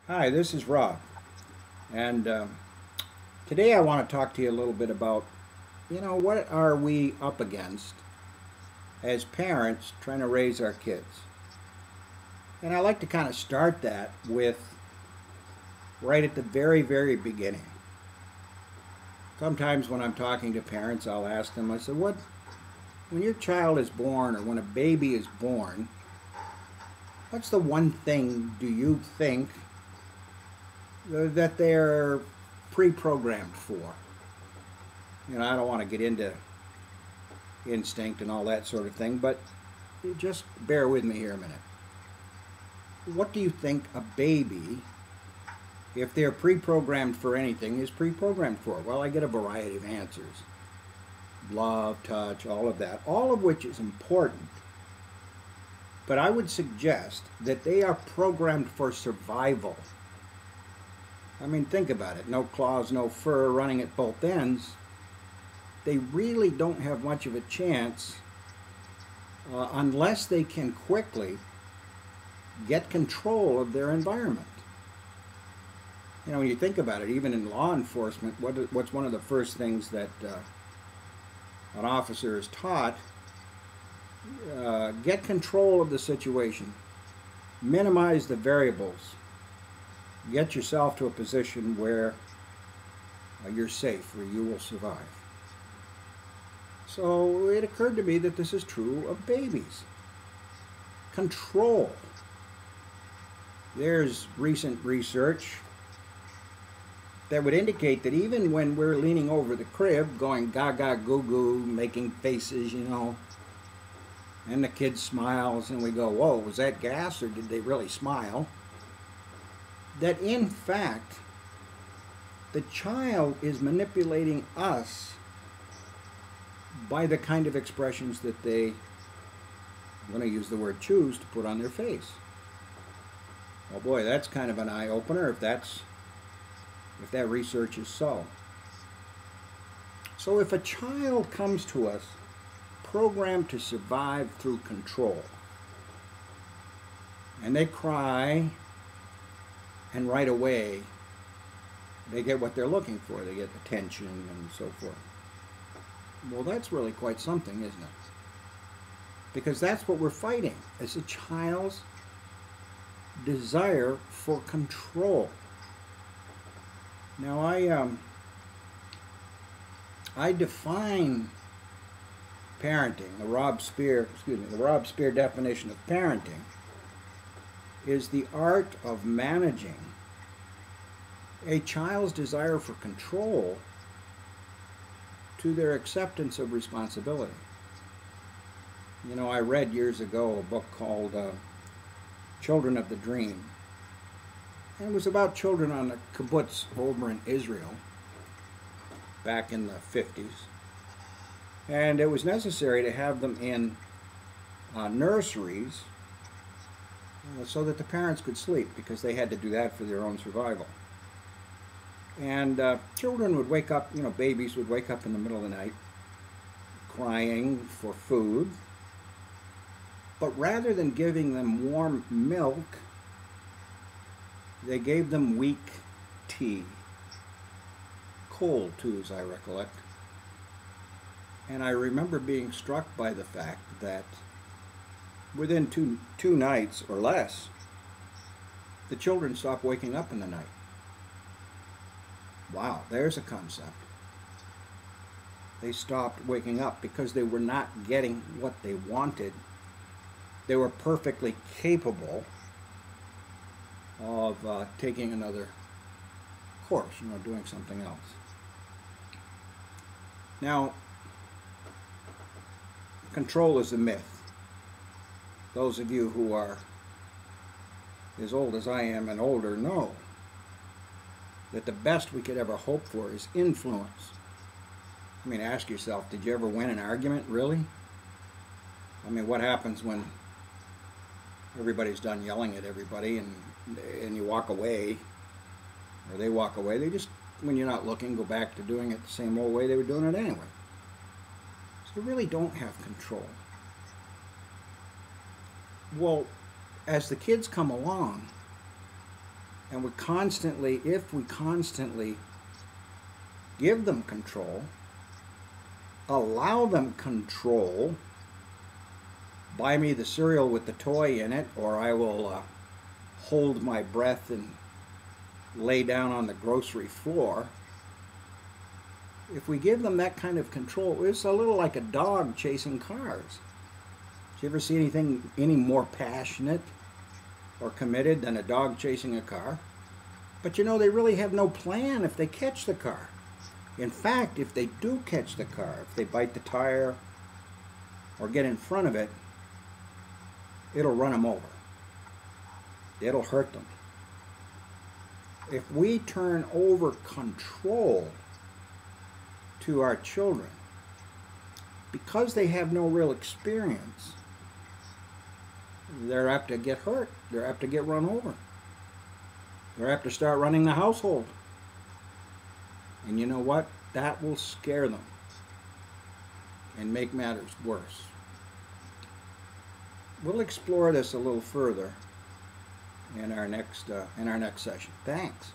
Hi, this is Rob, and today I want to talk to you a little bit about, what are we up against as parents trying to raise our kids? And I like to kind of start that with right at the very, very beginning. Sometimes when I'm talking to parents, I'll ask them, I said, when your child is born or when a baby is born, what's the one thing do you think that they're pre-programmed for? I don't want to get into instinct and all that sort of thing, but just bear with me here a minute. What do you think a baby, if they're pre-programmed for anything, is pre-programmed for? Well, I get a variety of answers. Love, touch, all of that, all of which is important. But I would suggest that they are programmed for survival. I mean, think about it. No claws, no fur, running at both ends. They really don't have much of a chance unless they can quickly get control of their environment. When you think about it, even in law enforcement, what's one of the first things that an officer is taught? Get control of the situation, minimize the variables, get yourself to a position where you're safe, where you will survive. So it occurred to me that this is true of babies. Control. There's recent research that would indicate that even when we're leaning over the crib, going gaga goo goo, making faces, and the kid smiles and we go, whoa, was that gas or did they really smile? That in fact, the child is manipulating us by the kind of expressions that they, I'm going to use the word choose, to put on their face. Oh boy, that's kind of an eye-opener if that research is so. So if a child comes to us programmed to survive through control, and they cry, and right away they get what they're looking for. They get attention and so forth. Well, that's really quite something, isn't it? Because that's what we're fighting. It's a child's desire for control. Now, I define parenting. The Rob Spear definition of parenting is the art of managing a child's desire for control to their acceptance of responsibility. I read years ago a book called Children of the Dream. And it was about children on a kibbutz over in Israel back in the 50s. And it was necessary to have them in nurseries so that the parents could sleep, because they had to do that for their own survival. And children would wake up, babies would wake up in the middle of the night crying for food. But rather than giving them warm milk, they gave them weak tea. Cold, too, as I recollect. And I remember being struck by the fact that within two nights or less, the children stopped waking up in the night. Wow, there's a concept. They stopped waking up because they were not getting what they wanted. They were perfectly capable of taking another course, doing something else. Now, control is a myth. Those of you who are as old as I am and older know that the best we could ever hope for is influence. I mean, ask yourself, did you ever win an argument, really? I mean, what happens when everybody's done yelling at everybody and you walk away, or they walk away? They just, when you're not looking, go back to doing it the same old way they were doing it anyway. So they really don't have control. Well, as the kids come along, And if we constantly give them control, allow them control, buy me the cereal with the toy in it, or I will hold my breath and lay down on the grocery floor. If we give them that kind of control, it's a little like a dog chasing cars. Did you ever see anything any more passionate or committed than a dog chasing a car? But you know, they really have no plan if they catch the car. In fact, if they do catch the car, if they bite the tire or get in front of it, it'll run them over. It'll hurt them. If we turn over control to our children, because they have no real experience, they're apt to get hurt. They're apt to get run over. They're apt to start running the household. And you know what? That will scare them and make matters worse. We'll explore this a little further in our next session. Thanks.